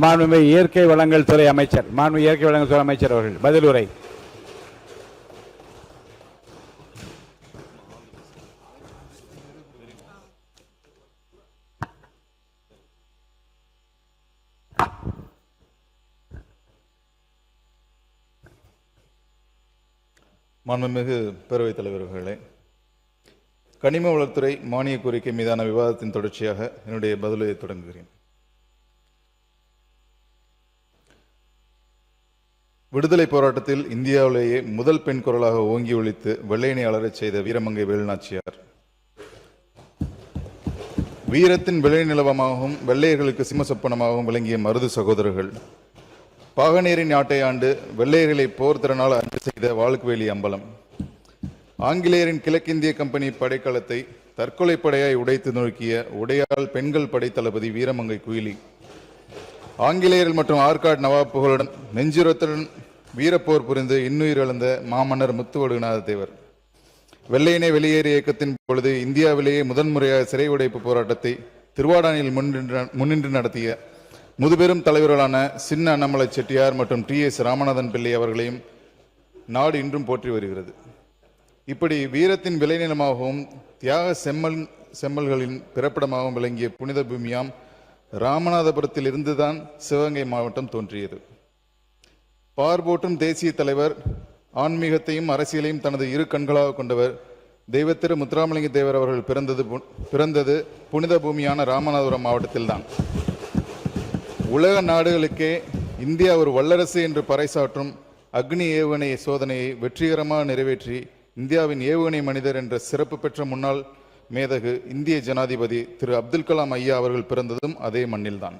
மாண்புமிகு இயற்கை வளங்கள் துறை அமைச்சர் அவர்கள் பதிலுரை. மாண்புமிகு பேரவைத் தலைவர்களே, கனிம வளத்துறை மானிய கோரிக்கை மீதான விவாதத்தின் தொடர்ச்சியாக என்னுடைய பதிலை தொடங்குகிறேன். விடுதலை போராட்டத்தில் இந்தியாவிலேயே முதல் பெண் குரலாக ஓங்கி ஒலித்து வெள்ளையனை அலறச் செய்த வீரமங்கை வேலுநாச்சியார், வீரத்தின் விளை நிலவமாகவும் வெள்ளையர்களுக்கு சிம்மசொப்பனமாகவும் விளங்கிய மருது சகோதரர்கள், பாகனேரின் நாட்டை ஆண்டு வெள்ளையர்களை போர் திறனால் அன்று செய்த வாளுக்குவேலி அம்பலம், ஆங்கிலேயரின் கிழக்கிந்திய கம்பெனி படைக்களத்தை தற்கொலை படையாய் உடைத்து நோக்கிய உடையாள் பெண்கள் படை தளபதி வீரமங்கை குயிலி, ஆங்கிலேயர்கள் மற்றும் ஆற்காடு நவாப்புகளுடன் நெஞ்சுரத்துடன் வீரப்போர் புரிந்து இன்னுயிர் இழந்த மாமன்னர் முத்துவடுகநாத தேவர், வெள்ளையனே வெளியேறு இயக்கத்தின் பொழுது இந்தியாவிலேயே முதன்முறையாக சிறை உடைப்பு போராட்டத்தை திருவாடானையில் முன்னின்று நடத்திய முதுபெரும் தலைவர்களான சின்ன அண்ணாமலை செட்டியார் மற்றும் TS ராமநாதன் பிள்ளை அவர்களையும் நாடு இன்றும் போற்றி வருகிறது. இப்படி வீரத்தின் விளைநிலமாகவும் தியாக செம்மல்களின் பிறப்பிடமாகவும் விளங்கிய புனித பூமியாம் ராமநாதபுரத்தில் இருந்துதான் சிவகங்கை மாவட்டம் தோன்றியது. பார்போற்றும் தேசிய தலைவர், ஆன்மீகத்தையும் அரசியலையும் தனது இரு கண்களாக கொண்டவர் தெய்வத்திரு முத்துராமலிங்க தேவர் அவர்கள் பிறந்தது புனித பூமியான ராமநாதபுரம் மாவட்டத்தில்தான். உலக நாடுகளுக்கே இந்தியா ஒரு வல்லரசு என்று பறைசாற்றும் அக்னி ஏவுகணை சோதனையை வெற்றிகரமாக நிறைவேற்றி இந்தியாவின் ஏவுகணை மனிதர் என்ற சிறப்பு பெற்ற முன்னாள் மேதகு இந்திய ஜனாதிபதி திரு அப்துல் கலாம் ஐயா அவர்கள் பிறந்ததும் அதே மண்ணில்தான்.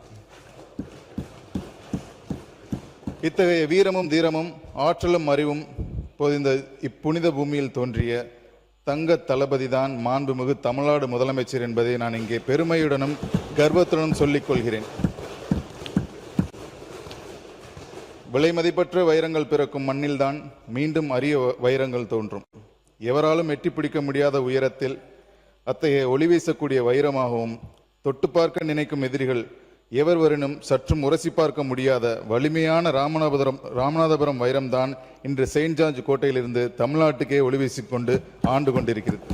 இத்தகைய வீரமும் தீரமும் ஆற்றலும் அறிவும் பொதிந்த இப்புனித பூமியில் தோன்றிய தங்க தளபதிதான் மாண்புமிகு தமிழ்நாடு முதலமைச்சர் என்பதை நான் இங்கே பெருமையுடனும் கர்வத்துடனும் சொல்லிக் கொள்கிறேன். விலை மதிப்பற்ற வைரங்கள் பிறக்கும் மண்ணில்தான் மீண்டும் அரிய வைரங்கள் தோன்றும். எவராலும் எட்டி பிடிக்க முடியாத உயரத்தில் அத்தகைய ஒளி வீசக்கூடிய வைரமாகவும், தொட்டு பார்க்க நினைக்கும் எதிரிகள் எவர் வரினும் சற்றும் உரசி பார்க்க முடியாத வலிமையான ராமநாதபுரம் வைரம்தான் இன்று செயின்ட் ஜார்ஜ் கோட்டையிலிருந்து தமிழ்நாட்டுக்கே ஒளி வீசிக்கொண்டு ஆண்டு கொண்டிருக்கிறது.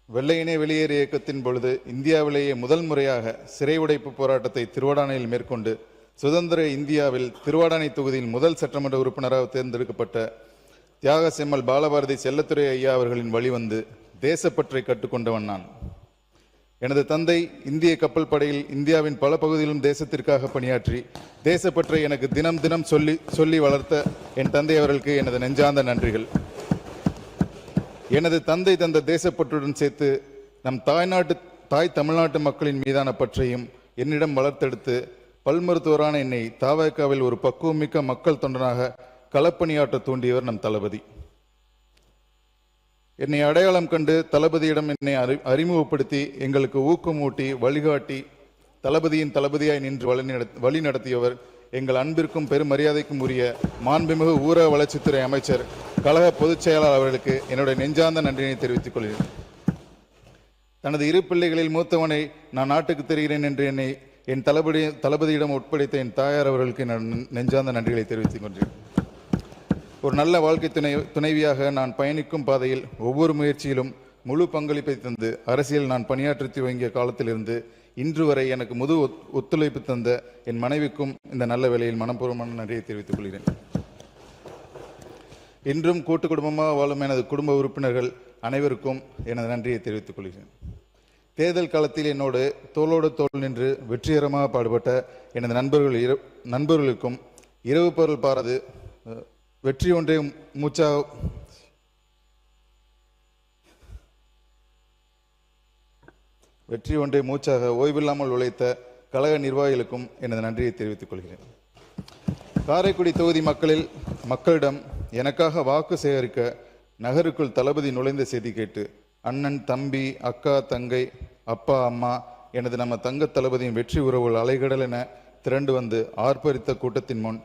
வெள்ளையனே வெளியேறு இயக்கத்தின் பொழுது இந்தியாவிலேயே முதல் முறையாக சிறை உடைப்பு போராட்டத்தை திருவாடானையில் மேற்கொண்டு சுதந்திர இந்தியாவில் திருவாடானை தொகுதியில் முதல் சட்டமன்ற உறுப்பினராக தேர்ந்தெடுக்கப்பட்ட தியாக செம்மல் பாலபாரதி செல்லத்துறை ஐயா அவர்களின் வழிவந்து தேசப்பற்றை கற்றுக்கொண்டவன் நான். எனது தந்தை இந்திய கப்பல் படையில் இந்தியாவின் பல பகுதியிலும் தேசத்திற்காக பணியாற்றி தேசப்பற்றை எனக்கு தினம் தினம் சொல்லி வளர்த்த என் தந்தை அவர்களுக்கு எனது நெஞ்சார்ந்த நன்றிகள். எனது தந்தை தந்த தேசப்பற்றுடன் சேர்த்து நம் தாய் தமிழ்நாட்டு மக்களின் மீதான பற்றையும் என்னிடம் வளர்த்தெடுத்து பல்மருத்துவரான என்னை தாவகாவில் ஒரு பக்குவமிக்க மக்கள் தொண்டனாக களப்பணியாற்ற தூண்டியவர் நம் தளபதி. என்னை அடையாளம் கண்டு தளபதியிடம் என்னை அறிமுகப்படுத்தி எங்களுக்கு ஊக்கமூட்டி வழிகாட்டி தளபதியின் தளபதியாய் நின்று வழி நடத்தியவர் எங்கள் அன்பிற்கும் பெருமரியாதைக்கும் உரிய மாண்புமிகு ஊரக வளர்ச்சித்துறை அமைச்சர் கழக பொதுச் செயலாளர் அவர்களுக்கு என்னுடைய நெஞ்சார்ந்த நன்றியை தெரிவித்துக் கொள்கிறேன். தனது இரு பிள்ளைகளில் மூத்தவனை நான் நாட்டுக்கு தெரிகிறேன் என்று என்னை என் தளபதியிடம் உட்படுத்த என் தாயார் அவர்களுக்கு நெஞ்சார்ந்த நன்றிகளை தெரிவித்துக் கொள்கிறேன். ஒரு நல்ல வாழ்க்கை துணைவியாக நான் பயணிக்கும் பாதையில் ஒவ்வொரு முயற்சியிலும் முழு பங்களிப்பை தந்து அரசியல் நான் பணியாற்றி துவங்கிய காலத்திலிருந்து இன்று வரை எனக்கு முழு ஒத்துழைப்பு தந்த என் மனைவிக்கும் இந்த நல்ல வேளையில் மனப்பூர்வமான நன்றியை தெரிவித்துக் கொள்கிறேன். இன்றும் கூட்டு குடும்பமாக வாழும் எனது குடும்ப உறுப்பினர்கள் அனைவருக்கும் எனது நன்றியை தெரிவித்துக் கொள்கிறேன். தேர்தல் காலத்தில் என்னோடு தோளோடு தோள் நின்று வெற்றிகரமாக பாடுபட்ட எனது நண்பர்களுக்கும் இரவு பொருள் பாராது வெற்றி ஒன்றே மூச்சாக ஓய்வில்லாமல் உழைத்த கழக நிர்வாகிகளுக்கும் எனது நன்றியை தெரிவித்துக் கொள்கிறேன். காரைக்குடி தொகுதி மக்களிடம் எனக்காக வாக்கு சேகரிக்க நகருக்குள் தளபதி நுழைந்த செய்தி கேட்டு அண்ணன், தம்பி, அக்கா, தங்கை, அப்பா, அம்மா, எனது நம்ம தங்க தளபதியின் வெற்றி உறவுகள் அலைகடல் என திரண்டு வந்து ஆர்ப்பரித்த கூட்டத்தின் முன்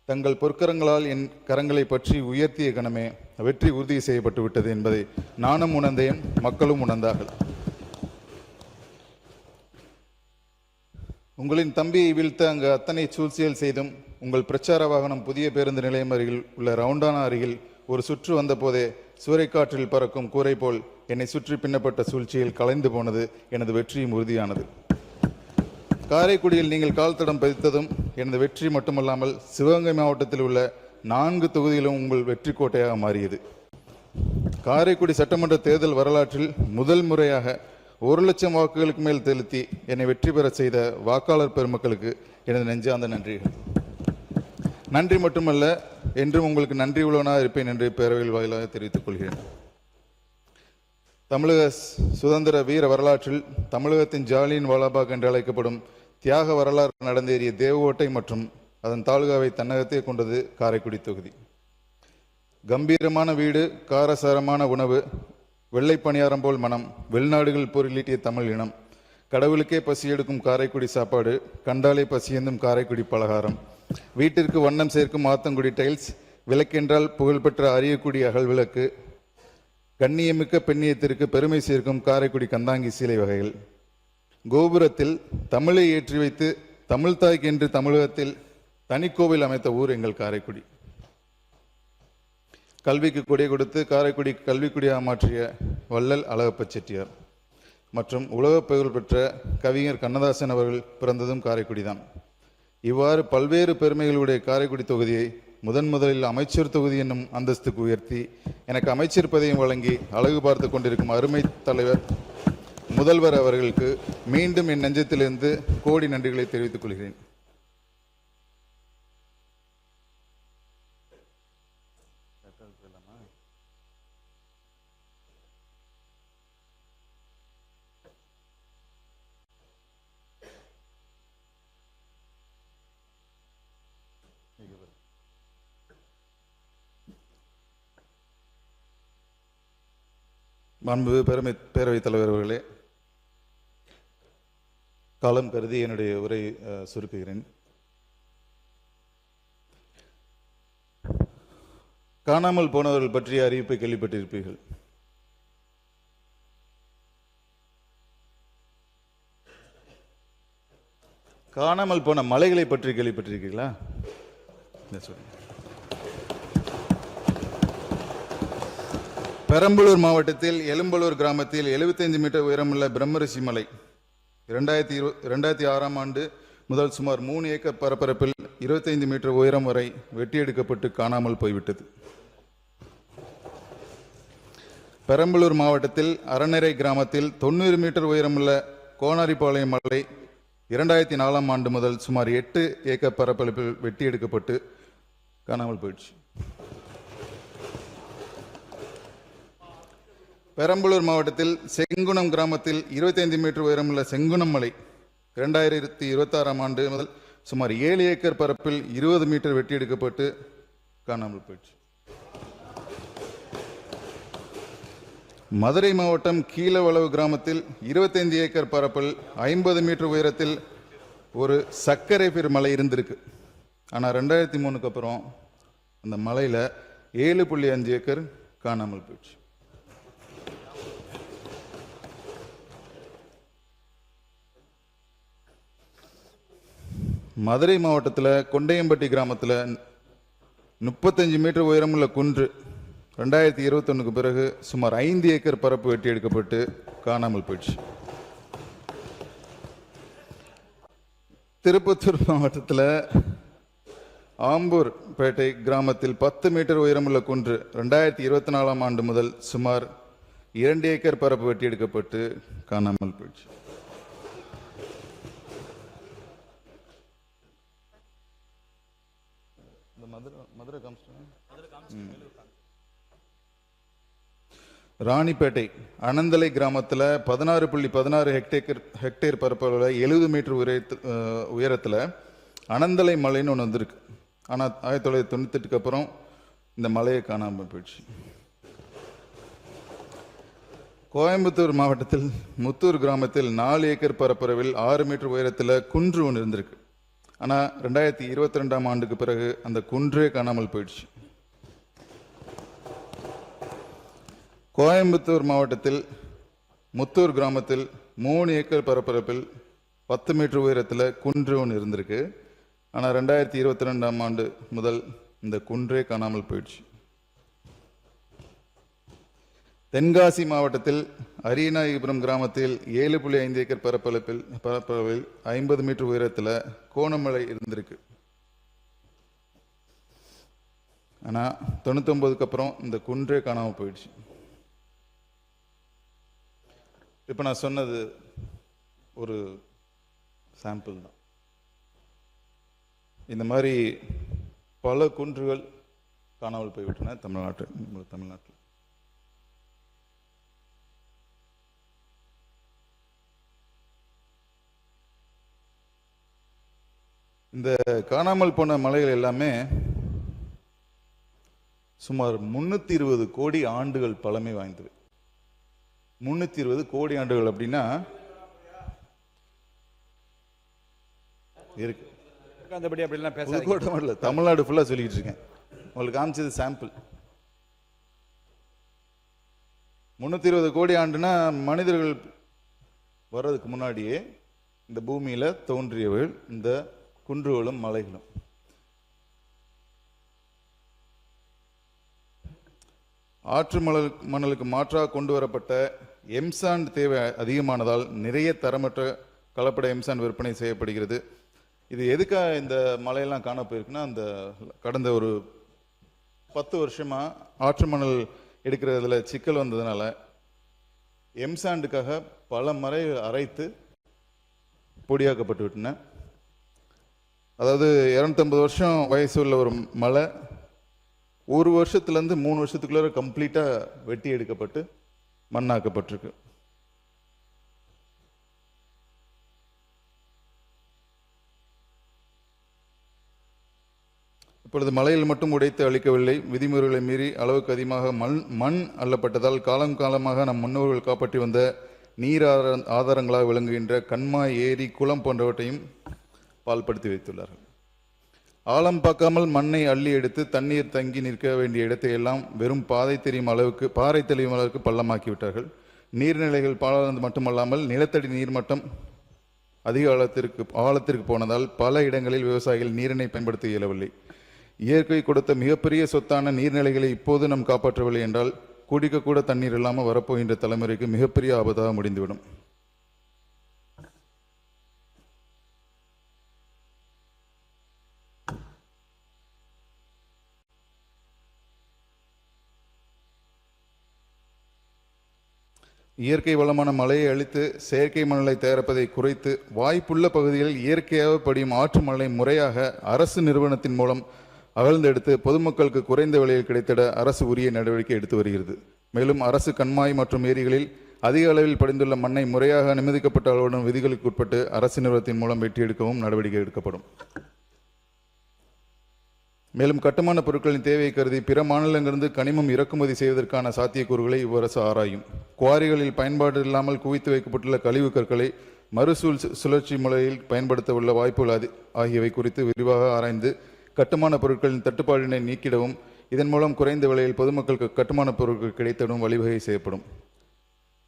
தங்கள் பொற்கரங்களால் என் கரங்களை பற்றி உயர்த்திய கணமே வெற்றி உறுதி செய்யப்பட்டு விட்டது என்பதை நானும் உணர்ந்தேன், மக்களும் உணர்ந்தார்கள். உங்களின் தம்பியை வீழ்த்த அங்கு அத்தனை சூழ்ச்சியல் செய்தும் உங்கள் பிரச்சார வாகனம் புதிய பேருந்து நிலையம் அருகில் உள்ள ரவுண்டானா அருகில் ஒரு சுற்று வந்த போதே சூறைக்காற்றில் பறக்கும் கூரை போல் என்னை சுற்றி பின்னப்பட்ட சூழ்ச்சியில் கலைந்து போனது எனது வெற்றியும் உறுதியானது. காரைக்குடியில் நீங்கள் கால் தடம் பதித்ததும் எனது வெற்றி மட்டுமல்லாமல் சிவகங்கை மாவட்டத்தில் உள்ள 4 தொகுதிகளும் உங்கள் வெற்றி கோட்டையாக மாறியது. காரைக்குடி சட்டமன்ற தேர்தல் வரலாற்றில் முதல் முறையாக 1 லட்சம் வாக்குகளுக்கு மேல் செலுத்தி என்னை வெற்றி பெற செய்த வாக்காளர் பெருமக்களுக்கு எனது நெஞ்சார்ந்த நன்றிகள். நன்றி மட்டுமல்ல, என்றும் உங்களுக்கு நன்றி உள்ளவனாக இருப்பேன் என்று பேரவையில் வாயிலாக தெரிவித்துக் கொள்கிறேன். தமிழக சுதந்திர வீர வரலாற்றில் தமிழகத்தின் ஜாலியன் வாலாபாக் என்று அழைக்கப்படும் தியாக வரலாறு நடந்தேறிய தேவகோட்டை மற்றும் அதன் தாலுகாவை தன்னகத்தே கொண்டது காரைக்குடி தொகுதி. கம்பீரமான வீடு, காரசாரமான உணவு, வெள்ளை பணியாரம் போல் மனம், வெளிநாடுகள் பொருளீட்டிய தமிழ் இனம், கடவுளுக்கே பசி எடுக்கும் காரைக்குடி சாப்பாடு, கண்டாலே பசியந்தும் காரைக்குடி பலகாரம், வீட்டிற்கு வண்ணம் சேர்க்கும் ஆத்தங்குடி டைல்ஸ், விளக்கென்றால் புகழ்பெற்ற அரியக்குடி அகல் விளக்கு, கண்ணியமிக்க பெண்ணியத்திற்கு பெருமை சேர்க்கும் காரைக்குடி கந்தாங்கி சீலை வகைகள், கோபுரத்தில் தமிழை ஏற்றி வைத்து தமிழ்தாய்க்கு என்று தமிழகத்தில் தனிக்கோவில் அமைத்த ஊர் எங்கள் காரைக்குடி. கல்விக்கு கொடை கொடுத்து காரைக்குடி கல்விக்குடியாக மாற்றிய வள்ளல் அழகப்ப செட்டியார் மற்றும் உலக புகழ் பெற்ற கவிஞர் கண்ணதாசன் அவர்கள் பிறந்ததும் காரைக்குடி தான். இவ்வாறு பல்வேறு பெருமைகளுடைய காரைக்குடி தொகுதியை முதலில் அமைச்சர் தொகுதி என்னும் அந்தஸ்துக்கு உயர்த்தி எனக்கு அமைச்சர் பதவியும் வழங்கி அழகு பார்த்து கொண்டிருக்கும் அருமை தலைவர் முதல்வர் அவர்களுக்கு மீண்டும் என் நெஞ்சத்திலிருந்து கோடி நன்றிகளை தெரிவித்துக் கொள்கிறேன். மாண்பு பேரவைத் தலைவர் அவர்களே, காலம் கருதி என்னுடைய உரை சுருக்குகிறேன். காணாமல் போனவர்கள் பற்றிய அறிவிப்பை கேள்விப்பட்டிருப்பீர்கள். காணாமல் போன மலைகளை பற்றி கேள்விப்பட்டிருக்கீங்களா? பெரம்பலூர் மாவட்டத்தில் எழும்பலூர் கிராமத்தில் 75 மீட்டர் உயரமுள்ள பிரம்மரிஷி மலை 2006ஆம் ஆண்டு முதல் சுமார் 3 ஏக்கர் பரப்பரப்பில் 25 மீட்டர் உயரம் வரை வெட்டி எடுக்கப்பட்டு காணாமல் போய்விட்டது. பெரம்பலூர் மாவட்டத்தில் அறநெறை கிராமத்தில் 90 மீட்டர் உயரமுள்ள கோனாரிபாளையம் மலை 2004ஆம் ஆண்டு முதல் சுமார் 8 ஏக்கர் பரப்பரப்பில் வெட்டி எடுக்கப்பட்டு காணாமல் போயிடுச்சு. பெரம்பலூர் மாவட்டத்தில் செங்குணம் கிராமத்தில் 25 மீட்டர் உயரமுள்ள செங்குணம் மலை 2026ஆம் ஆண்டு முதல் சுமார் 7 ஏக்கர் பரப்பில் 20 மீட்டர் வெட்டி எடுக்கப்பட்டு காணாமல் போயிடுச்சு. மதுரை மாவட்டம் கீழவளவு கிராமத்தில் 25 ஏக்கர் பரப்பில் 50 மீட்டர் உயரத்தில் ஒரு சர்க்கரை பெரு மலை இருந்திருக்கு. ஆனால் 2003க்கு அப்புறம் அந்த மலையில் 7.5 ஏக்கர் காணாமல் போயிடுச்சு. மதுரை மாவட்டத்தில் கொண்டையம்பட்டி கிராமத்தில் 35 மீட்டர் உயரமுள்ள குன்று 2021க்கு பிறகு சுமார் 5 ஏக்கர் பரப்பு வெட்டி எடுக்கப்பட்டு காணாமல் போயிடுச்சு. திருப்பத்தூர் மாவட்டத்தில் ஆம்பூர் பேட்டை கிராமத்தில் 10 மீட்டர் உயரமுள்ள குன்று 2024ஆம் ஆண்டு முதல் சுமார் 2 ஏக்கர் பரப்பு வெட்டி எடுக்கப்பட்டு காணாமல் போயிடுச்சு. ராணிப்பேட்டை அனந்தலை கிராமத்தில் 16.16 ஹெக்டேர் பரப்பளவில் 70 மீட்டர் உயரத்தில் அனந்தலை மலைன்னு ஒன்று வந்திருக்கு. ஆனால் 1998க்கு அப்புறம் இந்த மலையை காணாமல் போயிடுச்சு. கோயம்புத்தூர் மாவட்டத்தில் முத்தூர் கிராமத்தில் 4 ஏக்கர் பரப்பளவில் 6 மீட்டர் உயரத்தில் குன்று ஒன்று இருந்திருக்கு. ஆனால் 2022ஆம் ஆண்டுக்கு பிறகு அந்த குன்றே காணாமல் போயிடுச்சு. கோயம்புத்தூர் மாவட்டத்தில் முத்தூர் கிராமத்தில் 3 ஏக்கர் பரப்பரப்பில் 10 மீட்டர் உயரத்தில் குன்று ஒன்று இருந்திருக்கு. ஆனால் 2022ஆம் ஆண்டு முதல் இந்த குன்றே காணாமல் போயிடுச்சு. தென்காசி மாவட்டத்தில் அரியநாயகிபுரம் கிராமத்தில் 7.5 ஏக்கர் பரப்பளவில் 50 மீட்டர் உயரத்தில் கோணமலை இருந்திருக்கு. ஆனால் 99க்கு அப்புறம் இந்த குன்றே காணாமல் போயிடுச்சு. இப்போ நான் சொன்னது ஒரு சாம்பிள் தான். இந்த மாதிரி பல குன்றுகள் காணாமல் போய்விட்டன தமிழ்நாட்டில். இந்த காணாமல் போன மலைகள் எல்லாமே சுமார் 320 கோடி ஆண்டுகள் பழமை வாய்ந்தது. 320 கோடி ஆண்டுகள் அப்படின்னா இருக்கு. தமிழ்நாடு ஃபுல்லா சொல்லிட்டு இருக்கேன். உங்களுக்கு காமிச்சது சாம்பிள். 320 கோடி ஆண்டுனா மனிதர்கள் வர்றதுக்கு முன்னாடியே இந்த பூமியில தோன்றியவர்கள் இந்த குன்றுகளும் மலைகளும். ஆற்று மணலுக்கு மாற்றாக கொண்டு வரப்பட்ட எம்சாண்ட் தேவை அதிகமானதால் நிறைய தரமற்ற கலப்பட எம்சாண்ட் விற்பனை செய்யப்படுகிறது. இது எதுக்காக இந்த மலையெல்லாம் காண போயிருக்குன்னா, அந்த கடந்த ஒரு 10 வருஷமா ஆற்று மணல் எடுக்கிறதுல சிக்கல் வந்ததுனால எம்சாண்டுக்காக பல மலை அரைத்து பொடியாக்கப்பட்டு விட்டன. அதாவது 250 வருஷம் வயசு உள்ள ஒரு மலை 1 வருஷத்துலேருந்து 3 வருஷத்துக்குள்ள கம்ப்ளீட்டாக வெட்டி எடுக்கப்பட்டு மண்ணாக்கப்பட்டிருக்கு. இப்பொழுது மலையில் மட்டும் உடைத்து அளிக்கவில்லை, விதிமுறைகளை மீறி அளவுக்கு அதிகமாக மண் அள்ளப்பட்டதால் காலம் காலமாக நம் முன்னோர்கள் காப்பாற்றி வந்த நீர் ஆதாரங்களாக விளங்குகின்ற கண்மாய், ஏரி, குளம் போன்றவற்றையும் பால்படுத்தி வைத்துள்ளார்கள். ஆழம் பார்க்காமல் மண்ணை அள்ளி எடுத்து தண்ணீர் தங்கி நிற்க வேண்டிய இடத்தை எல்லாம் வெறும் பாறை தெரியும் அளவுக்கு பள்ளமாக்கி விட்டார்கள். நீர்நிலைகள் பாழானது மட்டுமல்லாமல் நிலத்தடி நீர்மட்டம் அதிக ஆழத்திற்கு போனதால் பல இடங்களில் விவசாயிகள் நீரினை பயன்படுத்த இயலவில்லை. இயற்கை கொடுத்த மிகப்பெரிய சொத்தான நீர்நிலைகளை இப்போது நாம் காப்பாற்றவில்லை என்றால் குடிக்க கூட தண்ணீர் இல்லாமல் வரப்போகின்ற தலைமுறைக்கு மிகப்பெரிய ஆபத்தாக முடிந்துவிடும். இயற்கை வளமான மலையை அழித்து செயற்கை மணலை தயாரிப்பதை குறைத்து வாய்ப்புள்ள பகுதிகளில் இயற்கையாக படியும் ஆற்று மணலை முறையாக அரசு நிறுவனத்தின் மூலம் அகழ்ந்தெடுத்து பொதுமக்களுக்கு குறைந்த விலையில் கிடைத்திட அரசு உரிய நடவடிக்கை எடுத்து வருகிறது. மேலும் அரசு கண்மாய் மற்றும் ஏரிகளில் அதிக அளவில் படிந்துள்ள மண்ணை முறையாக அனுமதிக்கப்பட்ட அளவுடன் விதிகளுக்கு உட்பட்டு அரசு நிறுவனத்தின் மூலம் வெட்டி எடுக்கவும் நடவடிக்கை எடுக்கப்படும். மேலும் கட்டுமான பொருட்களின் தேவையை கருதி பிற மாநிலங்களிலிருந்து கனிமம் இறக்குமதி செய்வதற்கான சாத்தியக்கூறுகளை இவ்வரசு ஆராயும். குவாரிகளில் பயன்பாடு இல்லாமல் குவித்து வைக்கப்பட்டுள்ள கழிவு கற்களை சுழற்சி முறையில் பயன்படுத்த உள்ள வாய்ப்புகள் ஆகியவை குறித்து விரிவாக ஆராய்ந்து கட்டுமான பொருட்களின் தட்டுப்பாடினை நீக்கிடவும் இதன் மூலம் குறைந்த விலையில் பொதுமக்களுக்கு கட்டுமான பொருட்கள் கிடைத்திடவும் வழிவகை செய்யப்படும்.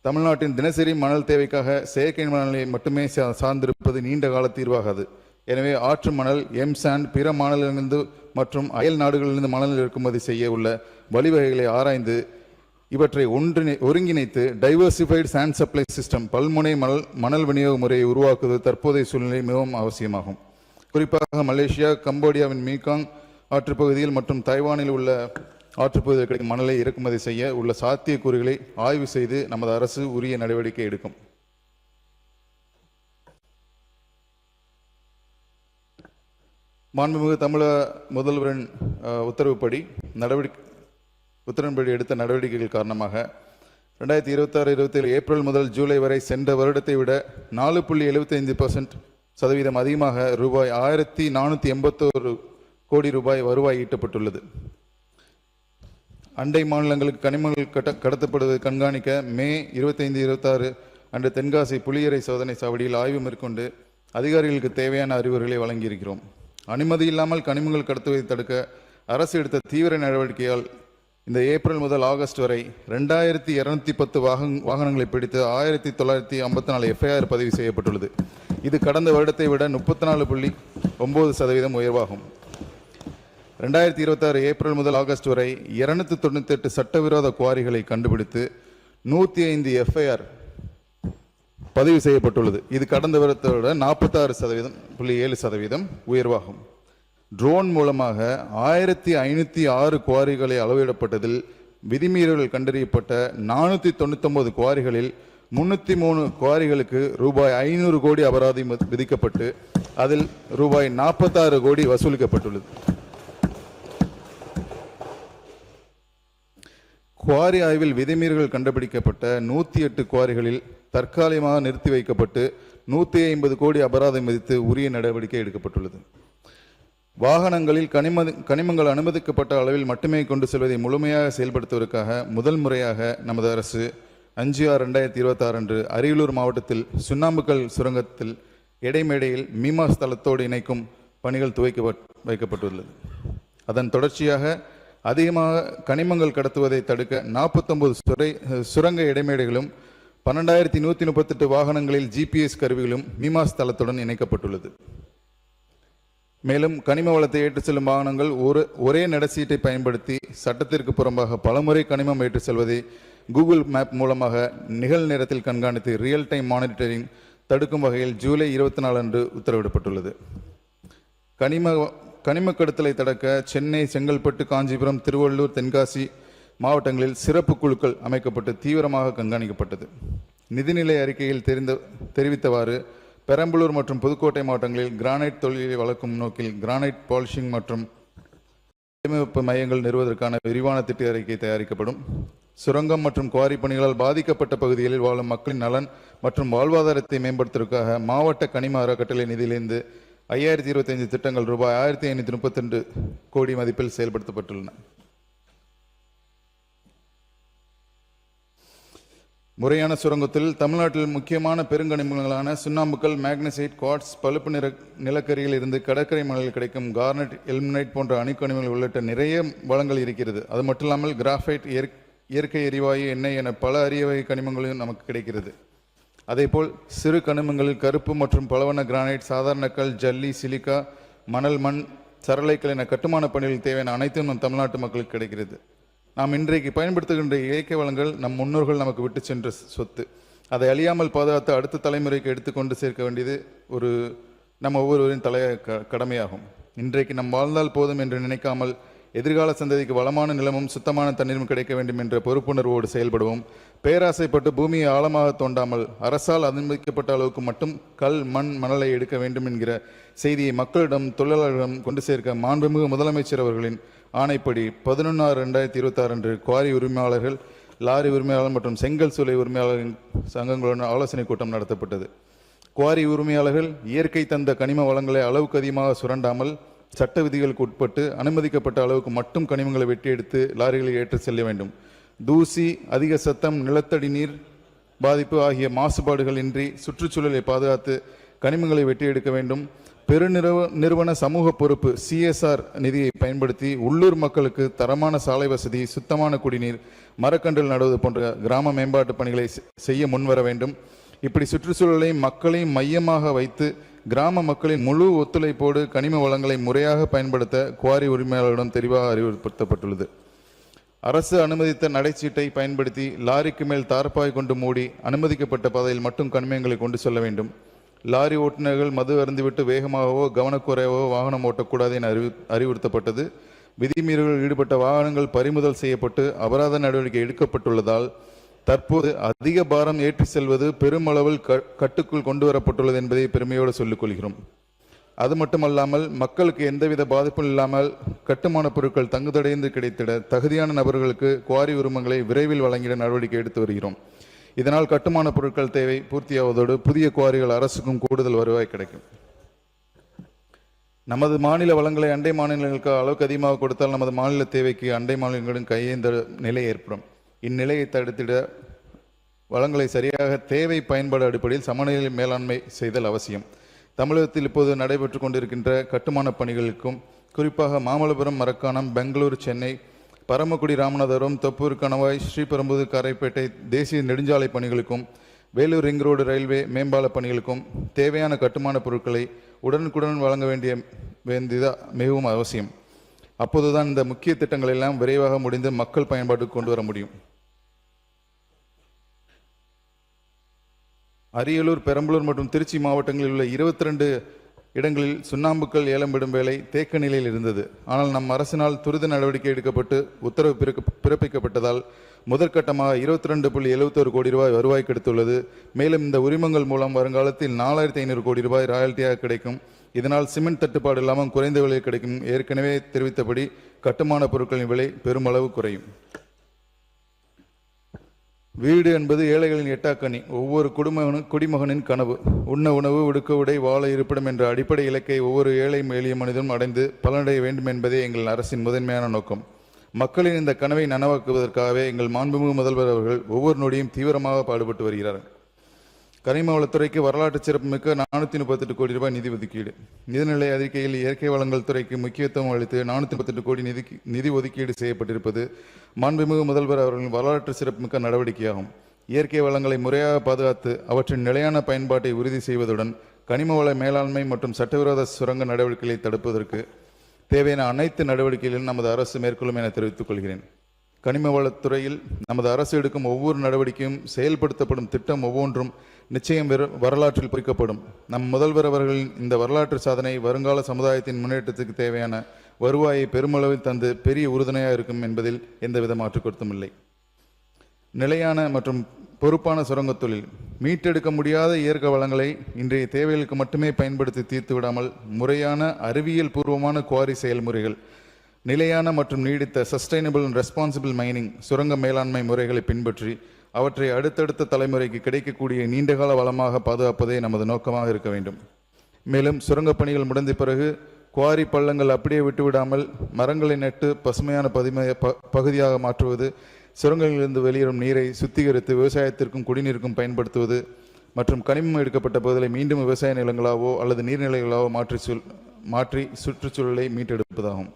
தமிழ்நாட்டின் தினசரி மணல் தேவைக்காக செயற்கை மணலை மட்டுமே சார்ந்திருப்பது நீண்ட கால தீர்வாகாது. எனவே ஆற்று மணல், எம்சாண்ட், பிற மாநிலங்களிலிருந்து மற்றும் அயல் நாடுகளிலிருந்து மணல் இறக்குமதி செய்ய உள்ள வழிவகைகளை ஆராய்ந்து இவற்றை ஒருங்கிணைத்து டைவர்சிஃபைடு சாண்ட் சப்ளை சிஸ்டம் பல்முனை மணல் விநியோக முறையை உருவாக்குவது தற்போதைய சூழ்நிலை மிகவும் அவசியமாகும். குறிப்பாக மலேசியா, கம்போடியாவின் மீகாங் ஆற்றுப்பகுதியில் மற்றும் தைவானில் உள்ள ஆற்றுப்பகுதியில் கிடைக்கும் மணலை இறக்குமதி செய்ய உள்ள சாத்தியக்கூறுகளை ஆய்வு செய்து நமது அரசு உரிய நடவடிக்கை எடுக்கும். மாண்புமிகு தமிழக முதல்வரின் உத்தரவின்படி எடுத்த நடவடிக்கைகள் காரணமாக 2026-27 ஏப்ரல் முதல் ஜூலை வரை சென்ற வருடத்தை விட 4.75% அதிகமாக ரூபாய் 1481 கோடி ரூபாய் வருவாய் ஈட்டப்பட்டுள்ளது. அண்டை மாநிலங்களுக்கு கனிமங்கள் கடத்தப்படுவதை கண்காணிக்க மே 25-26 அன்று தென்காசி புலியரை சோதனை சாவடியில் ஆய்வு மேற்கொண்டு அதிகாரிகளுக்கு தேவையான அறிவுரைகளை வழங்கியிருக்கிறோம். அனுமதி இல்லாமல் கனிமங்கள் கடத்துவதை தடுக்க அரசு எடுத்த தீவிர நடவடிக்கையால் இந்த ஏப்ரல் முதல் ஆகஸ்ட் வரை 2210 வாகனங்களை பிடித்து 1954 எஃப்ஐஆர் பதிவு செய்யப்பட்டுள்ளது. இது கடந்த வருடத்தை விட 34.9% உயர்வாகும். 2026 ஏப்ரல் முதல் ஆகஸ்ட் வரை 298 சட்டவிரோத குவாரிகளை கண்டுபிடித்து 105 எஃப்ஐஆர் பதிவு செய்யப்பட்டுள்ளது. இது கடந்த வருடத்தை விட 46.7% உயர்வாகும். ட்ரோன் மூலமாக 1506 குவாரிகளை அளவிடப்பட்டதில் விதிமீறல்கள் கண்டறியப்பட்ட 499 குவாரிகளில் 303 குவாரிகளுக்கு ரூபாய் 500 கோடி அபராதம் விதிக்கப்பட்டு அதில் ரூபாய் 46 கோடி வசூலிக்கப்பட்டுள்ளது. குவாரி ஆய்வில் விதிமீறல்கள் கண்டுபிடிக்கப்பட்ட 108 குவாரிகளில் தற்காலிகமாக நிறுத்தி வைக்கப்பட்டு 150 கோடி அபராதம் விதித்து உரிய நடவடிக்கை எடுக்கப்பட்டுள்ளது. வாகனங்களில் கனிமங்கள் அனுமதிக்கப்பட்ட அளவில் மட்டுமே கொண்டு செல்வதை முழுமையாக செயல்படுத்துவதற்காக முதல் முறையாக நமது அரசு 5/6/2026 அன்று அரியலூர் மாவட்டத்தில் சுண்ணாம்புக்கல் சுரங்கத்தில் இடைமேடையில் மீமா ஸ்தலத்தோடு இணைக்கும் பணிகள் வைக்கப்பட்டுள்ளது. அதன் தொடர்ச்சியாக அதிகமாக கனிமங்கள் கடத்துவதை தடுக்க 49 சுரங்க இடைமேடைகளும் 12138 வாகனங்களில் GPS கருவிகளும் மீமா ஸ்தலத்துடன் இணைக்கப்பட்டுள்ளது. மேலும் கனிம வளத்தை ஏற்று செல்லும் வாகனங்கள் ஒரே நடசீட்டை பயன்படுத்தி சட்டத்திற்கு புறம்பாக பலமுறை கனிமம் ஏற்று செல்வதை கூகுள் மேப் மூலமாக நிகழ்நேரத்தில் கண்காணித்து ரியல் டைம் மானிட்டரிங் தடுக்கும் வகையில் ஜூலை 24 அன்று உத்தரவிடப்பட்டுள்ளது. கனிம கடத்தலை தடுக்க சென்னை, செங்கல்பட்டு, காஞ்சிபுரம், திருவள்ளூர், தென்காசி மாவட்டங்களில் சிறப்பு குழுக்கள் அமைக்கப்பட்டு தீவிரமாக கண்காணிக்கப்பட்டது. நிதிநிலை அறிக்கையில் தெரிவித்தவாறு பெரம்பலூர் மற்றும் புதுக்கோட்டை மாவட்டங்களில் கிரானைட் தொழிலை வளர்க்கும் நோக்கில் கிரானைட் பாலிஷிங் மற்றும் வடிவமைப்பு மையங்கள் நிறுவுவதற்கான விரிவான திட்ட அறிக்கை தயாரிக்கப்படும். சுரங்கம் மற்றும் குவாரி பணிகளால் பாதிக்கப்பட்ட பகுதிகளில் வாழும் மக்களின் நலன் மற்றும் வாழ்வாதாரத்தை மேம்படுத்துவதற்காக மாவட்ட கனிம அறக்கட்டளை நிதியிலிருந்து 5025 திட்டங்கள் ரூபாய் 1532 கோடி மதிப்பில் செயல்படுத்தப்பட்டுள்ளன. முறையான சுரங்கத்தில் தமிழ்நாட்டில் முக்கியமான பெருங்கனிமங்களான சுண்ணாம்புக்கல், மேக்னசைட், குவார்ட்ஸ், பழுப்பு நிலக்கரியில் இருந்து கடற்கரை மணலில் கிடைக்கும் கார்னட், எல்மினைட் போன்ற அணுக்கனிமங்கள் உள்ளிட்ட நிறைய வளங்கள் இருக்கிறது. அது மட்டும் இல்லாமல் கிராஃபைட், இயற்கை எரிவாயு, எண்ணெய் என பல அரிய வகை கனிமங்களும் நமக்கு கிடைக்கிறது. அதேபோல் சிறு கனிமங்களில் கருப்பு மற்றும் பலவண்ண கிரானைட், சாதாரண கல், ஜல்லி, சிலிக்கா, மணல், மண், சரளைக்கல் என கட்டுமான பணிகளில் தேவையான அனைத்தும் நம் தமிழ்நாட்டு மக்களுக்கு கிடைக்கிறது. நாம் இன்றைக்கு பயன்படுத்துகின்ற இயற்கை வளங்கள் நம் முன்னோர்கள் நமக்கு விட்டு சென்ற சொத்து. அதை அழியாமல் பாதுகாத்து அடுத்த தலைமுறைக்கு எடுத்துக்கொண்டு சேர்க்க வேண்டியது நம்ம ஒவ்வொருவரின் கடமையாகும். இன்றைக்கு நம் வாழ்ந்தால் போதும் என்று நினைக்காமல் எதிர்கால சந்ததிக்கு வளமான நிலமும் சுத்தமான தண்ணீரும் கிடைக்க வேண்டும் என்ற பொறுப்புணர்வோடு செயல்படுவோம். பேராசைப்பட்டு பூமியை ஆழமாக தோண்டாமல் அரசால் அனுமதிக்கப்பட்ட அளவுக்கு மட்டும் கல், மண், மணலை எடுக்க வேண்டும் என்கிற செய்தியை மக்களிடம், தொழிலாளர்களிடம் கொண்டு சேர்க்க மாண்புமிகு முதலமைச்சர் அவர்களின் ஆணைப்படி 11/6/2026 அன்று குவாரி உரிமையாளர்கள், லாரி உரிமையாளர் மற்றும் செங்கல் சூளை உரிமையாளர்களின் சங்கங்களுடன் ஆலோசனை கூட்டம் நடத்தப்பட்டது. குவாரி உரிமையாளர்கள் இயற்கை தந்த கனிம வளங்களை அளவுக்கு அதிகமாக சுரண்டாமல் சட்ட விதிகளுக்கு உட்பட்டு அனுமதிக்கப்பட்ட அளவுக்கு மட்டும் கனிமங்களை வெட்டி எடுத்து லாரிகளில் ஏற்று செல்ல வேண்டும். தூசி, அதிக சத்தம், நிலத்தடி நீர் பாதிப்பு ஆகிய மாசுபாடுகள் இன்றி சுற்றுச்சூழலை பாதுகாத்து கனிமங்களை வெட்டி எடுக்க வேண்டும். பெருநிறுவன சமூக பொறுப்பு CSR நிதியை பயன்படுத்தி உள்ளூர் மக்களுக்கு தரமான சாலை வசதி, சுத்தமான குடிநீர், மரக்கன்றுகள் நடுவது போன்ற கிராம மேம்பாட்டு பணிகளை செய்ய முன்வர வேண்டும். இப்படி சுற்றுச்சூழலையும் மக்களையும் மையமாக வைத்து கிராம மக்களின் முழு ஒத்துழைப்போடு கனிம வளங்களை முறையாக பயன்படுத்த குவாரி உரிமையாளர்களிடம் தெளிவாக அறிவுறுத்தப்பட்டுள்ளது. அரசு அனுமதித்த நடைச்சீட்டை பயன்படுத்தி லாரிக்கு மேல் தார்ப்பாய் கொண்டு மூடி அனுமதிக்கப்பட்ட பாதையில் மட்டும் கனிமங்களை கொண்டு செல்ல வேண்டும். லாரி ஓட்டுநர்கள் மது அருந்திவிட்டு வேகமாகவோ கவனக்குறைவோ வாகனம் ஓட்டக்கூடாது என அறிவுறுத்தப்பட்டது. விதிமீறல்களில் ஈடுபட்ட வாகனங்கள் பறிமுதல் செய்யப்பட்டு அபராத நடவடிக்கை எடுக்கப்பட்டுள்ளதால் தற்போது அதிக பாரம் ஏற்றி செல்வது பெருமளவில் கட்டுக்குள் கொண்டு வரப்பட்டுள்ளது என்பதை பெருமையோடு சொல்லிக் கொள்கிறோம். அது மட்டுமல்லாமல் மக்களுக்கு எந்தவித பாதிப்பும் இல்லாமல் கட்டுமான பொருட்கள் தங்குதடைந்து கிடைத்திட தகுதியான நபர்களுக்கு குவாரி உரிமங்களை விரைவில் வழங்கிட நடவடிக்கை எடுத்து வருகிறோம். இதனால் கட்டுமான பொருட்கள் தேவை பூர்த்தியாவதோடு புதிய குவாரிகள் அரசுக்கும் கூடுதல் வருவாய் கிடைக்கும். நமது மாநில வளங்களை அண்டை மாநிலங்களுக்கு அளவுக்கு அதிகமாக கொடுத்தால் நமது மாநில தேவைக்கு அண்டை மாநிலங்களுடன் கையேந்த நிலை ஏற்படும். இந்நிலையை தடுத்திட வளங்களை சரியாக தேவை பயன்பாடு அடிப்படையில் சமநிலை மேலாண்மை செய்தல் அவசியம். தமிழகத்தில் இப்போது நடைபெற்று கொண்டிருக்கின்ற கட்டுமான பணிகளுக்கும் குறிப்பாக மாமல்லபுரம், மரக்காணம், பெங்களூரு, சென்னை, பரமக்குடி ராமநாதபுரம், தொப்பூர் கணவாய், ஸ்ரீபெரும்புதூர் காரைப்பேட்டை தேசிய நெடுஞ்சாலை பணிகளுக்கும் வேலூர் ரிங் ரோடு ரயில்வே மேம்பால பணிகளுக்கும் தேவையான கட்டுமான பொருட்களை உடனுக்குடன் வழங்க வேண்டியது மிகவும் அவசியம். அப்போதுதான் இந்த முக்கிய திட்டங்கள் எல்லாம் விரைவாக முடிந்து மக்கள் பயன்பாட்டுக்கு கொண்டு வர முடியும். அரியலூர், பெரம்பலூர் மற்றும் திருச்சி மாவட்டங்களில் உள்ள 22 இடங்களில் சுண்ணாம்புக்கள் ஏலம் விடும் வேலை தேக்க நிலையில் இருந்தது. ஆனால் நம் அரசினால் துரித நடவடிக்கை எடுக்கப்பட்டு உத்தரவு பிறப்பிக்கப்பட்டதால் முதற்கட்டமாக 22.71 கோடி ரூபாய் வருவாய் கிடைத்துள்ளது. மேலும் இந்த உரிமங்கள் மூலம் வருங்காலத்தில் 4500 கோடி ரூபாய் ராயல்ட்டியாக கிடைக்கும். இதனால் சிமெண்ட் தட்டுப்பாடு இல்லாமல் குறைந்த விலையில் கிடைக்கும். ஏற்கனவே தெரிவித்தபடி கட்டுமான பொருட்களின் விலை பெருமளவு குறையும். வீடு என்பது ஏழைகளின் எட்டாக்கனி, ஒவ்வொரு குடிமகனின் கனவு. உண்ண உணவு, உடுக்க உடை, வாழ இருப்பிடம் என்ற அடிப்படை இலக்கை ஒவ்வொரு ஏழை எளிய மனிதனும் அடைந்து பலனடைய வேண்டும் என்பதே எங்கள் அரசின் முதன்மையான நோக்கம். மக்களின் இந்த கனவை நனவாக்குவதற்காகவே எங்கள் மாண்புமிகு முதல்வர் அவர்கள் ஒவ்வொரு நொடியும் தீவிரமாக பாடுபட்டு வருகிறார்கள். கனிம வளத்துறைக்கு வரலாற்று சிறப்புமிக்க 438 கோடி ரூபாய் நிதி ஒதுக்கீடு. நிதிநிலை அறிக்கையில் இயற்கை வளங்கள் துறைக்கு முக்கியத்துவம் அளித்து 438 கோடி நிதி ஒதுக்கீடு செய்யப்பட்டிருப்பது மாண்புமிகு முதல்வர் அவர்களின் வரலாற்று சிறப்புமிக்க நடவடிக்கையாகும். இயற்கை வளங்களை முறையாக பாதுகாத்து அவற்றின் நிலையான பயன்பாட்டை உறுதி செய்வதுடன் கனிம வள மேலாண்மை மற்றும் சட்டவிரோத சுரங்க நடவடிக்கைகளை தடுப்பதற்கு தேவையான அனைத்து நடவடிக்கைகளிலும் நமது அரசு மேற்கொள்ளும் என தெரிவித்துக் கொள்கிறேன். கனிம வளத்துறையில் நமது அரசு எடுக்கும் ஒவ்வொரு நடவடிக்கையும் செயல்படுத்தப்படும் திட்டம் ஒவ்வொன்றும் நிச்சயம் வரலாற்றில் பொறிக்கப்படும். நம் முதல்வர் அவர்களின் இந்த வரலாற்று சாதனை வருங்கால சமுதாயத்தின் முன்னேற்றத்துக்கு தேவையான வருவாயை பெருமளவில் தந்து பெரிய உறுதுணையாக இருக்கும் என்பதில் எந்தவித மாற்று கருத்தும் இல்லை. நிலையான மற்றும் பொறுப்பான சுரங்கத் தொழில். மீட்டெடுக்க முடியாத இயற்கை வளங்களை இன்றைய தேவைகளுக்கு மட்டுமே பயன்படுத்தி தீர்த்து விடாமல் முறையான அறிவியல் பூர்வமான குவாரி செயல்முறைகள், நிலையான மற்றும் நீடித்த சஸ்டைனபிள் அண்ட் ரெஸ்பான்சிபிள் மைனிங் சுரங்க மேலாண்மை முறைகளை பின்பற்றி அவற்றை அடுத்தடுத்த தலைமுறைக்கு கிடைக்கக்கூடிய நீண்டகால வளமாக பாதுகாப்பதே நமது நோக்கமாக இருக்க வேண்டும். மேலும் சுரங்கப் பணிகள் முடிந்த பிறகு குவாரி பள்ளங்கள் அப்படியே விட்டுவிடாமல் மரங்களை நட்டு பசுமையான பகுதியாக மாற்றுவது, சுரங்கங்களிலிருந்து வெளியேறும் நீரை சுத்திகரித்து விவசாயத்திற்கும் குடிநீருக்கும் பயன்படுத்துவது மற்றும் கனிமம் எடுக்கப்பட்ட பகுதிகளை மீண்டும் விவசாய நிலங்களாவோ அல்லது நீர்நிலைகளாவோ மாற்றி சுற்றுச்சூழலை மீட்டெடுப்பதாகும்.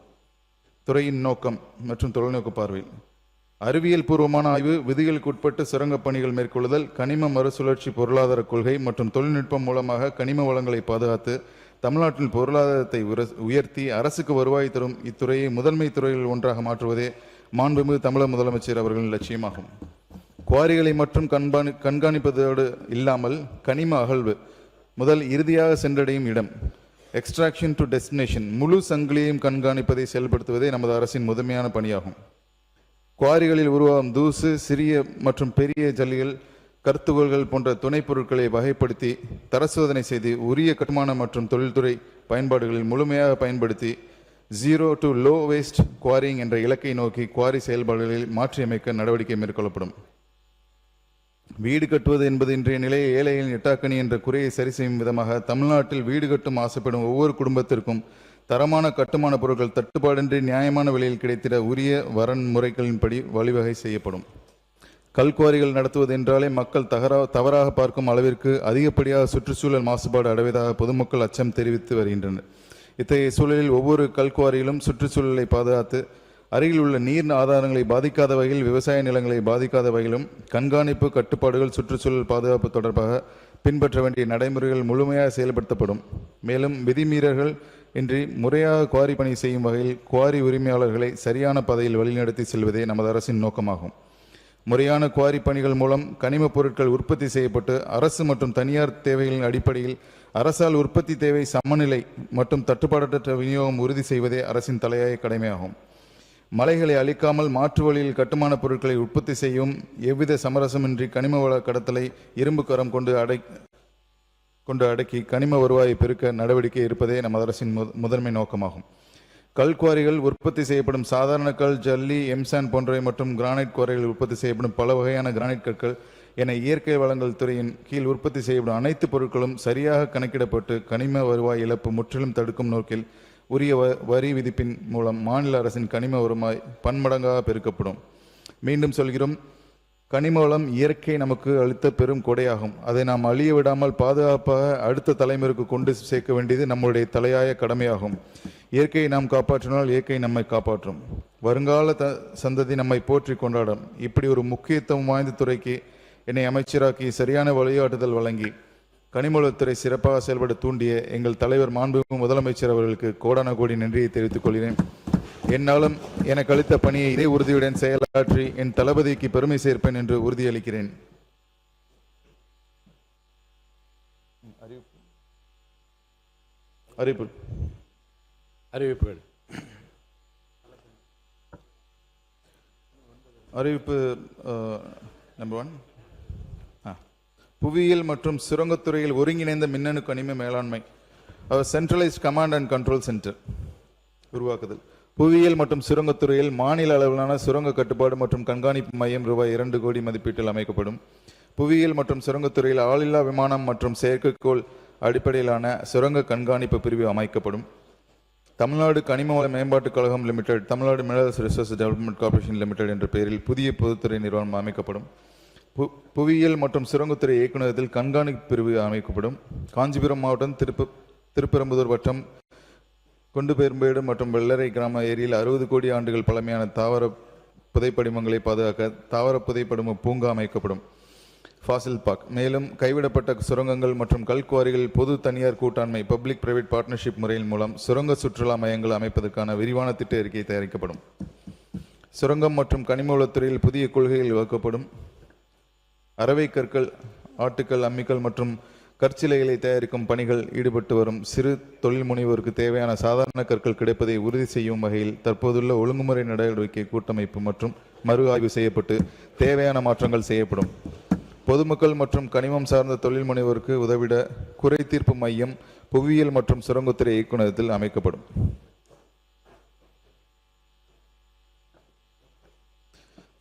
துறையின் நோக்கம் மற்றும் தொலைநோக்கு பார்வை. அறிவியல் பூர்வமான ஆய்வு, விதிகளுக்கு உட்பட்டு சுரங்கப் பணிகள் மேற்கொள்ளுதல், கனிம மறுசுழற்சி பொருளாதார கொள்கை மற்றும் தொழில்நுட்பம் மூலமாக கனிம வளங்களை பாதுகாத்து தமிழ்நாட்டில் பொருளாதாரத்தை உயர்த்தி அரசுக்கு வருவாய் தரும் இத்துறையை முதன்மை துறைகளில் ஒன்றாக மாற்றுவதே மாண்புமிகு தமிழக முதலமைச்சர் அவர்களின் லட்சியமாகும். குவாரிகளை மற்றும் கண்காணிப்பதோடு இல்லாமல் கனிம அகழ்வு முதல் இறுதியாக சென்றடையும் இடம், எக்ஸ்ட்ராக்ஷன் டு டெஸ்டினேஷன், முழு சங்கிலியையும் கண்காணிப்பதை செயல்படுத்துவதே நமது அரசின் முதன்மையான பணியாகும். குவாரிகளில் உருவாகும் தூசு, சிறிய மற்றும் பெரிய ஜல்லிகள், கருத்துகோள்கள் போன்ற துணைப் பொருட்களை வகைப்படுத்தி தரசோதனை செய்து உரிய கட்டுமான மற்றும் தொழில்துறை பயன்பாடுகளில் முழுமையாக பயன்படுத்தி zero to low waste quarrying என்ற இலக்கை நோக்கி குவாரி செயல்பாடுகளில் மாற்றியமைக்க நடவடிக்கை மேற்கொள்ளப்படும். வீடு கட்டுவது என்பது இன்றைய நிலையை ஏழைகளின் எட்டாக்கணி என்ற குறையை சரி செய்யும் விதமாக தமிழ்நாட்டில் வீடு கட்டும் ஆசைப்படும் ஒவ்வொரு குடும்பத்திற்கும் தரமான கட்டுமான பொருட்கள் தட்டுப்பாடின்றி நியாயமான விலையில் கிடைத்திட உரிய வரன்முறைகளின்படி வழிவகை செய்யப்படும். கல்குவாரிகள் நடத்துவது என்றாலே மக்கள் தவறாக பார்க்கும் அளவிற்கு அதிகப்படியாக சுற்றுச்சூழல் மாசுபாடு அடைவதாக பொதுமக்கள் அச்சம் தெரிவித்து வருகின்றனர். இத்தகைய சூழலில் ஒவ்வொரு கல்குவாரியிலும் சுற்றுச்சூழலை பாதுகாத்து அருகில் உள்ள நீர் ஆதாரங்களை பாதிக்காத வகையில், விவசாய நிலங்களை பாதிக்காத வகையிலும் கண்காணிப்பு, கட்டுப்பாடுகள், சுற்றுச்சூழல் பாதுகாப்பு தொடர்பாக பின்பற்ற வேண்டிய நடைமுறைகள் முழுமையாக செயல்படுத்தப்படும். மேலும் விதிமீறல்கள் இன்றி முறையாக குவாரி பணி செய்யும் வகையில் குவாரி உரிமையாளர்களை சரியான பாதையில் வழிநடத்தி செல்வதே நமது அரசின் நோக்கமாகும். முறையான குவாரி பணிகள் மூலம் கனிம பொருட்கள் உற்பத்தி செய்யப்பட்டு அரசு மற்றும் தனியார் தேவைகளின் அடிப்படையில் அரசால் உற்பத்தி தேவை சமநிலை மற்றும் தட்டுப்பாடற்ற விநியோகம் உறுதி செய்வதே அரசின் தலையாய கடமையாகும். மலைகளை அழிக்காமல் மாற்று வழியில் கட்டுமான பொருட்களை உற்பத்தி செய்யும் எவ்வித சமரசமின்றி கனிம வள கடத்தலை இரும்பு கரம் கொண்டு அடக்கி கனிம வருவாயை பெருக்க நடவடிக்கை இருப்பதே நமது அரசின் முதன்மை நோக்கமாகும். கல்குவாரிகள் உற்பத்தி செய்யப்படும் சாதாரண கல், ஜல்லி, எம்சான் போன்றவை மற்றும் கிரானைட் குவாரிகள் உற்பத்தி செய்யப்படும் பல வகையான கிரானைட் கற்கள் என இயற்கை வளங்கள் துறையின் கீழ் உற்பத்தி செய்யப்படும் அனைத்து பொருட்களும் சரியாக கணக்கிடப்பட்டு கனிம வருவாய் இழப்பு முற்றிலும் தடுக்கும் நோக்கில் உரிய வரி விதிப்பின் மூலம் மாநில அரசின் கனிம வருவாய் பன்மடங்காக பெருக்கப்படும். மீண்டும் சொல்கிறோம், கனிம வளம் இயற்கை நமக்கு அளித்த பெரும் கொடையாகும். அதை நாம் அழிய விடாமல் பாதுகாப்பாக அடுத்த தலைமுறைக்கு கொண்டு சேர்க்க வேண்டியது நம்முடைய தலையாய கடமையாகும். இயற்கையை நாம் காப்பாற்றினால் இயற்கை நம்மை காப்பாற்றும். வருங்கால சந்ததி நம்மை போற்றி கொண்டாடும். இப்படி ஒரு முக்கியத்துவம் வாய்ந்த துறைக்கு என்னை அமைச்சராக்கி சரியான வழிகாட்டுதல் வழங்கி கனிமவளத்துறை சிறப்பாக செயல்பட தூண்டிய எங்கள் தலைவர் மாண்புமிகு முதலமைச்சர் அவர்களுக்கு கோடான கோடி நன்றியை தெரிவித்துக் கொள்கிறேன். என்னாலும் எனக்கு அளித்த பணியை இதே உறுதியுடன் செயலாற்றி என் தளபதிக்கு பெருமை சேர்ப்பேன் என்று உறுதியளிக்கிறேன். அறிவிப்புகள் அறிவிப்பு நம்பர் 1. புவியியல் மற்றும் சுரங்கத்துறையில் ஒருங்கிணைந்த மின்னணு கனிம மேலாண்மை centralised command and control centre உருவாக்குதல். புவியியல் மற்றும் சுரங்கத்துறையில் மாநில அளவிலான சுரங்க கட்டுப்பாடு மற்றும் கண்காணிப்பு மையம் ரூபாய் 2 கோடி மதிப்பீட்டில் அமைக்கப்படும். புவியியல் மற்றும் சுரங்கத்துறையில் ஆளில்லா விமானம் மற்றும் செயற்கைக்கோள் அடிப்படையிலான சுரங்க கண்காணிப்பு பிரிவு அமைக்கப்படும். தமிழ்நாடு கனிம வள மேம்பாட்டுக் கழகம் limited, Tamil Nadu minerals resource development corporation limited என்ற பெயரில் புதிய பொதுத்துறை நிறுவனம் அமைக்கப்படும். புவியியல் மற்றும் சுரங்கத்துறை இயக்குநரகத்தில் கண்காணிப்பு பிரிவு அமைக்கப்படும். காஞ்சிபுரம் மாவட்டம் திருப்பெரும்புதூர் வட்டம் குண்டுபெரும்பேடு மற்றும் வெள்ளரை கிராம ஏரியில் 60 கோடி ஆண்டுகள் பழமையான தாவர புதைப்படிமங்களை பாதுகாக்க தாவர புதைப்படிம பூங்கா அமைக்கப்படும். ஃபாசில் பார்க். மேலும் கைவிடப்பட்ட சுரங்கங்கள் மற்றும் கல்குவாரிகள் பொது தனியார் கூட்டாண்மை பப்ளிக் பிரைவேட் பார்ட்னர்ஷிப் முறையின் மூலம் சுரங்க சுற்றுலா மையங்கள் அமைப்பதற்கான விரிவான திட்ட அறிக்கை தயாரிக்கப்படும். சுரங்கம் மற்றும் கனிமவளத்துறையில் புதிய கொள்கைகள் வகுக்கப்படும். அரவை கற்கள், ஆட்டுக்கள், அம்மிக்கல் மற்றும் கற்சிலைகளை தயாரிக்கும் பணிகள் ஈடுபட்டு வரும் சிறு தொழில் முனைவோருக்கு தேவையான சாதாரண கற்கள் கிடைப்பதை உறுதி செய்யும் வகையில் தற்போதுள்ள ஒழுங்குமுறை நடவடிக்கை கூட்டமைப்பு மற்றும் மறு ஆய்வு செய்யப்பட்டு தேவையான மாற்றங்கள் செய்யப்படும். பொதுமக்கள் மற்றும் கனிமம் சார்ந்த தொழில் முனைவோருக்கு உதவிட குறை தீர்ப்பு மையம் புவியியல் மற்றும் சுரங்கத்துறை இயக்குநரகத்தில் அமைக்கப்படும்.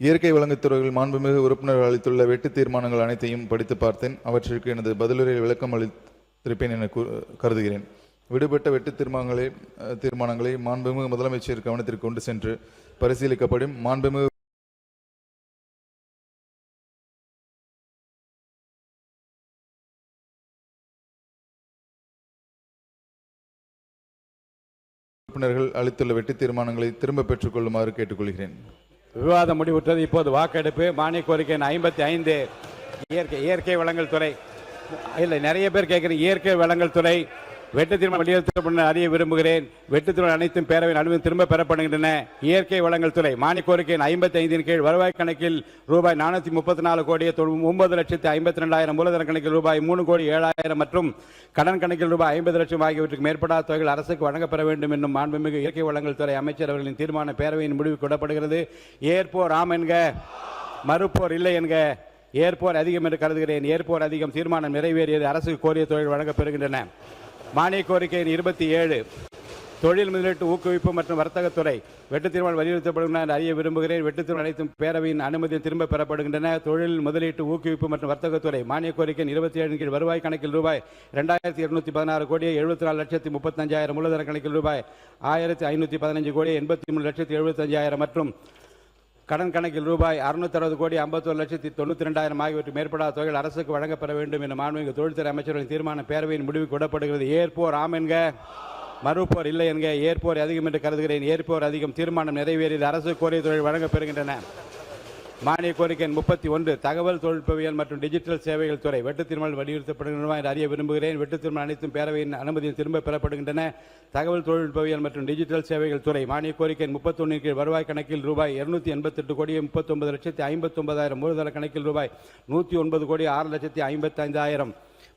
இயற்கை வழங்குத்துறையில் மாண்புமிகு உறுப்பினர்கள் அளித்துள்ள வெட்டு தீர்மானங்கள் அனைத்தையும் படித்து பார்த்தேன். அவற்றிற்கு எனது பதிலுரையில் விளக்கம் அளித்திருப்பேன் என கருதுகிறேன். விடுபட்ட வெட்டு தீர்மானங்களை மாண்புமிகு முதலமைச்சர் கவனத்திற்கு கொண்டு சென்று பரிசீலிக்கப்படும். மாண்புமிகு உறுப்பினர்கள் அளித்துள்ள வெட்டு தீர்மானங்களை திரும்ப பெற்றுக் கொள்ளுமாறு கேட்டுக்கொள்கிறேன். விவாதம் முடிவுற்றது. இப்போது வாக்கெடுப்பு. மானிய கோரிக்கை 55 இயற்கை வளங்கள் துறை. இல்லை, நிறைய பேர் கேட்குறீங்க. இயற்கை வளங்கள் துறை வெட்டு தீர்மானம் வெளியேற்றப்பட அறிய விரும்புகிறேன். வெட்டு தீர்மானம் அனைத்தும் பேரவையின் அனுமதி திரும்ப பெறப்படுகின்றன. இயற்கை வளங்கள் துறை மானிய கோரிக்கை 55 கீழ் வருவாய் கணக்கில் ரூபாய் 434 கோடி 9,52,000 மூலதன கணக்கில் ரூபாய் 3,07,000 மற்றும் கடன் கணக்கில் ரூபாய் 50 லட்சம் ஆகியவற்றுக்கு மேற்படாத தொகைகள் அரசுக்கு வழங்கப்பெற வேண்டும் என்னும் மாண்புமிகு இயற்கை வளங்கள் துறை அமைச்சர் அவர்களின் தீர்மான பேரவையின் முடிவுக்கு விடப்படுகிறது. ஏற்போர் ஆம் என்க, மறுப்போர் இல்லை என்க. ஏற்போர் அதிகம் என்று கருதுகிறேன். ஏற்போர் அதிகம். தீர்மானம் நிறைவேறியது. அரசுக்கு கோரிய தொகைகள் வழங்கப்பெறுகின்றன. மானிய கோரிக்கை 27 தொழில் முதலீட்டு ஊக்குவிப்பு மற்றும் வர்த்தகத்துறை வெட்டு தீர்மானம் வலியுறுத்தப்படுகின்றன அறிய விரும்புகிறேன். வெட்டு தீர்மானம் அனைத்தும் பேரவையின் அனுமதி திரும்ப பெறப்படுகின்றன. தொழில் முதலீட்டு ஊக்குவிப்பு மற்றும் வர்த்தகத்துறை மானிய கோரிக்கை 27 கீழ் வருவாய் கணக்கில் ரூபாய் 2,216 கோடி 74,35,000 மூலதன கணக்கில் ரூபாய் 1,515 கோடி 83,75,000 மற்றும் கடன் கணக்கில் ரூபாய் 660 கோடி 51,92,000 ஆகியவற்றுக்கு மேற்படாத தொகைகள் அரசுக்கு வழங்கப்பெற வேண்டும் என மாண்புமிகு தொழில்துறை அமைச்சர்களின் தீர்மான பேரவையின் முடிவுக்கு விடப்படுகிறது. ஏற்போர் ஆம் என்க, மறுப்போர் இல்லை என்க. ஏற்போர் அதிகம் என்று கருதுகிறேன். ஏற்போர் அதிகம். தீர்மானம் நிறைவேறியது. அரசு கோரிய தொகைகள் வழங்கப்பெறுகின்றன. மானிய கோரிக்கை 31 தகவல் தொழில்நுட்பவியல் மற்றும் டிஜிட்டல் சேவைகள் துறை வெட்டு தீர்மானம் வலியுறுத்தப்படுகின்றன என்று அறிய விரும்புகிறேன். வெட்டு தீர்மானம் அனைத்தும் பேரவையின் அனுமதியில் திரும்ப பெறப்படுகின்றன. தகவல் தொழில்நுட்பவியல் மற்றும் டிஜிட்டல் சேவைகள் துறை மானிய கோரிக்கை 31 கீழ் வருவாய் கணக்கில் ரூபாய் 288 கோடி 39,59,000 மூலதன கணக்கில் ரூபாய் 109 கோடி 6,55,000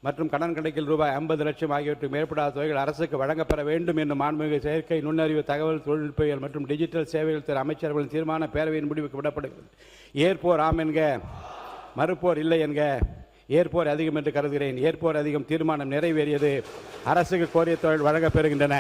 மற்றும் கடன் கணக்கில் ரூபாய் 50 லட்சம் ஆகியவற்றுக்கு மேற்படாத தொகைகள் அரசுக்கு வழங்கப்பெற வேண்டும் என்று மாண்புமிகு செயற்கை நுண்ணறிவு தகவல் தொழில்நுட்பவியல் மற்றும் டிஜிட்டல் சேவைகள் துறை அமைச்சர்களின் தீர்மான பேரவையின் முடிவுக்கு விடப்படுகிறது. ஏற்போர் ஆம் என்க, மறுப்போர் இல்லை என்க. ஏற்போர் அதிகம் என்று கருதுகிறேன். ஏற்போர் அதிகம். தீர்மானம் நிறைவேறியது. அரசுக்கு கோரிய தொகைகள் வழங்கப்பெறுகின்றன.